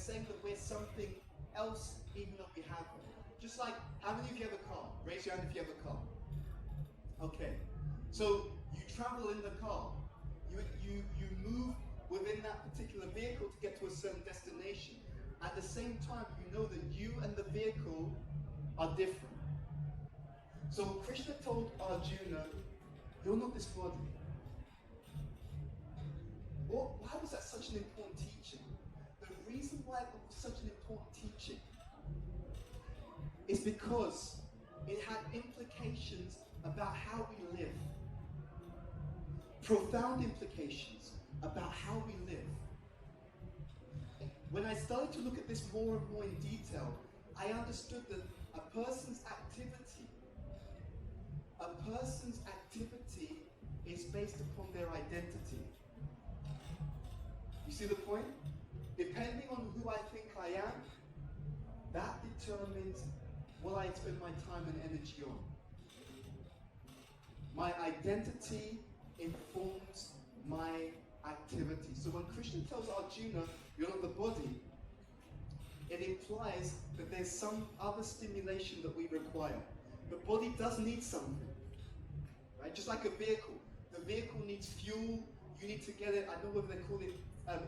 saying that we're something else even though we have it. Just like, how many of you have a car? Raise your hand if you have a car. Okay. So you travel in the car. You move within that particular vehicle to get to a certain destination. At the same time, you know that you and the vehicle are different. So Krishna told Arjuna, you're not this body. Why was that such an important teaching? The reason why it was such an important teaching is because it had implications about how we live. Profound implications about how we live. When I started to look at this more and more in detail, I understood that a person's activity is based upon their identity. You see the point? Depending on who I think I am, that determines what I spend my time and energy on. My identity informs my activity. So when Krishna tells Arjuna, you're not the body, it implies that there's some other stimulation that we require. The body does need something, right? Just like a vehicle. The vehicle needs fuel. You need to get it. I know what they call it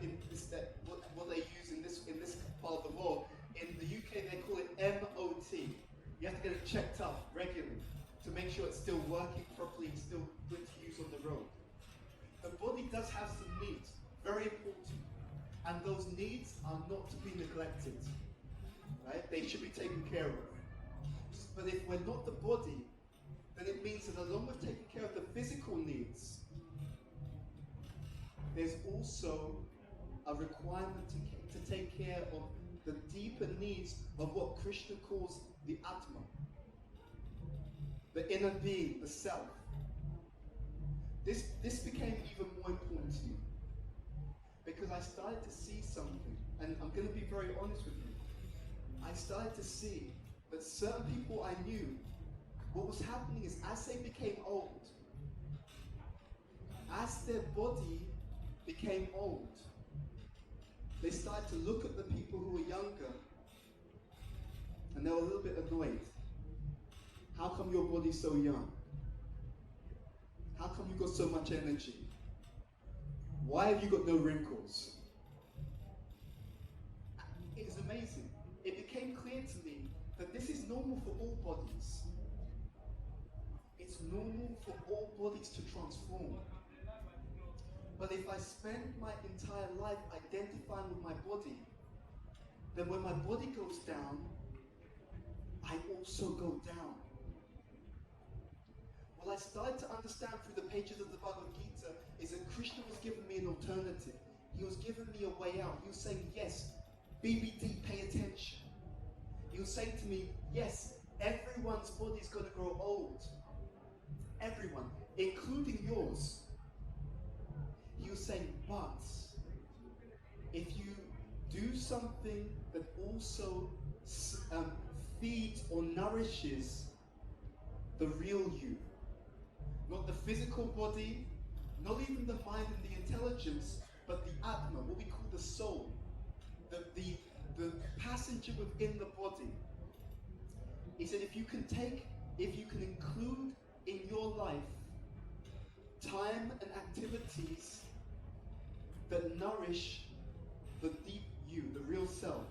in this, what they use in this part of the world. In the UK, they call it MOT. You have to get it checked up regularly to make sure it's still working properly, it's still good to use on the road. The body does have some needs, very important, and those needs are not to be neglected, right? They should be taken care of. But if we're not the body, then it means that along with taking care of the physical needs, there's also a requirement to take care of the deeper needs of what Krishna calls the Atma, the inner being, the self. This became even more important to me because I started to see something, and I'm going to be very honest with you. I started to see that certain people I knew, what was happening is as they became old, as their body became old, they started to look at the people who were younger and they were a little bit annoyed. How come your body's so young? How come you got so much energy? Why have you got no wrinkles? It is amazing. It became clear to me that this is normal for all bodies. It's normal for all bodies to transform. But if I spend my entire life identifying with my body, then when my body goes down, I also go down. What I started to understand through the pages of the Bhagavad Gita is that Krishna was giving me an alternative. He was giving me a way out. He was saying, yes, BBD, pay attention. He was saying to me, yes, everyone's body is going to grow old. Everyone, including yours. He was saying, but if you do something that also feeds or nourishes the real you, not the physical body, not even the mind and the intelligence, but the Atma, what we call the soul, the passenger within the body. He said, if you can include in your life time and activities that nourish the deep you, the real self,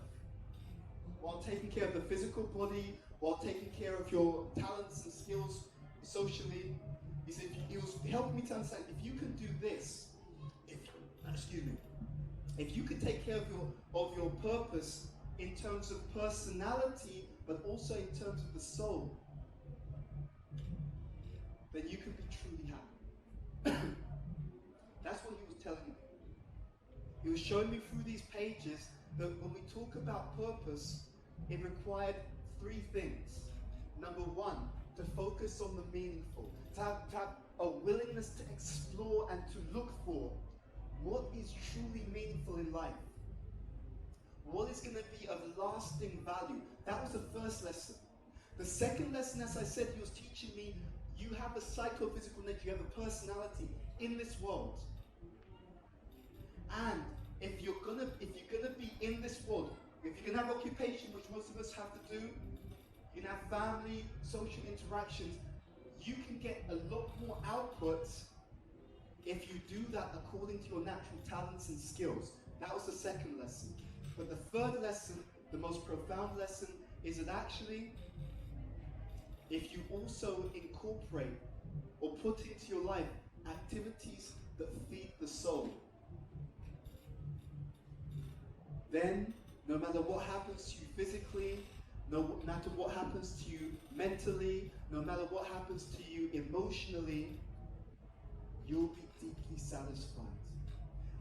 while taking care of the physical body, while taking care of your talents and skills socially. He said, he was helping me to understand, if you can do this, if you can take care of your purpose in terms of personality, but also in terms of the soul, then you can be truly happy. That's what he was telling me. He was showing me through these pages that when we talk about purpose, it required three things. Number one, to focus on the meaningful, to have a willingness to explore and to look for what is truly meaningful in life. What is going to be of lasting value? That was the first lesson. The second lesson, as I said, he was teaching me, you have a psychophysical nature, you have a personality in this world. And if you're gonna be in this world, world. If you can have occupation, which most of us have to do, you can have family, social interactions, you can get a lot more output if you do that according to your natural talents and skills. That was the second lesson. But the third lesson, the most profound lesson, is that actually, if you also incorporate or put into your life activities that feed the soul, then no matter what happens to you physically, no matter what happens to you mentally, no matter what happens to you emotionally, you'll be deeply satisfied.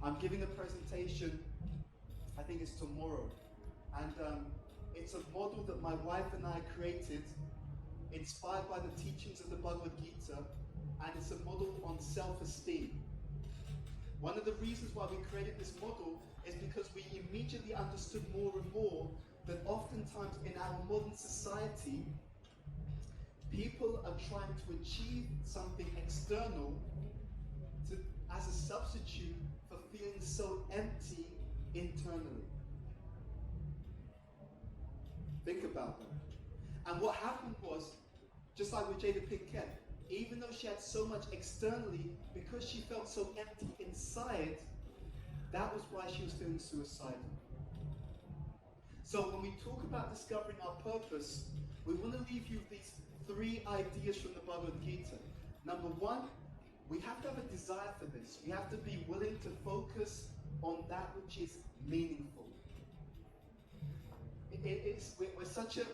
I'm giving a presentation, I think it's tomorrow, and it's a model that my wife and I created, inspired by the teachings of the Bhagavad Gita, and it's a model on self-esteem. One of the reasons why we created this model is because we immediately understood more and more that oftentimes in our modern society, people are trying to achieve something external as a substitute for feeling so empty internally. Think about that. And what happened was, just like with Jada Pinkett, even though she had so much externally, because she felt so empty inside, that was why she was feeling suicidal. So when we talk about discovering our purpose, we want to leave you with these 3 ideas from the Bhagavad Gita. Number 1, we have to have a desire for this. We have to be willing to focus on that which is meaningful. It's such a